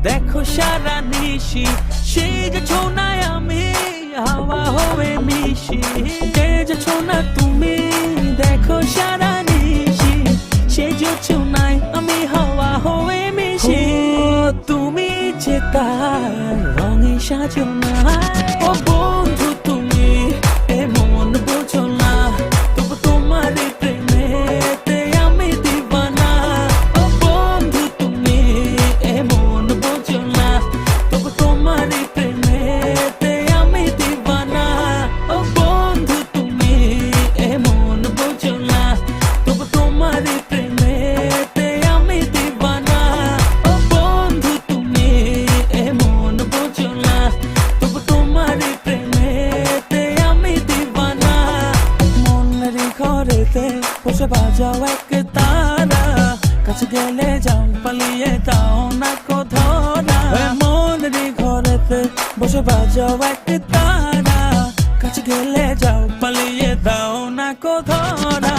দেখো সারা নিশি সেজেছো না আমি হাওয়া হয়ে মিশি সেজেছো না তুমি দেখো সারা নিশি সেজেছো না আমি হাওয়া হয়ে মিশি তুমি যে তার রঙে সাজো না ও বন্ধু তুমি এমন বোঝো না তবু তোমার প্রেমেতে আমি দিবানা ও বন্ধু তুমি এমন বোঝো না তবু তোমার প্রেমেতে আমি দিবানা ও বন্ধু তুমি এমন বোঝো না তবু তোমার প্রেমেতে আমি দিবানা ও বন্ধু তুমি এমন বোঝো না তবু তোমার প্রেমেতে আমি দিবানা মনের ঘরেতে বসে বাজাও এক তারা কাছে গেলে যাও পালিয়ে দাও না কোধরা মনের ঘরেতে বসে বাজাও এক তারা কাছে গেলে যাও পালিয়ে দাও না কোধরা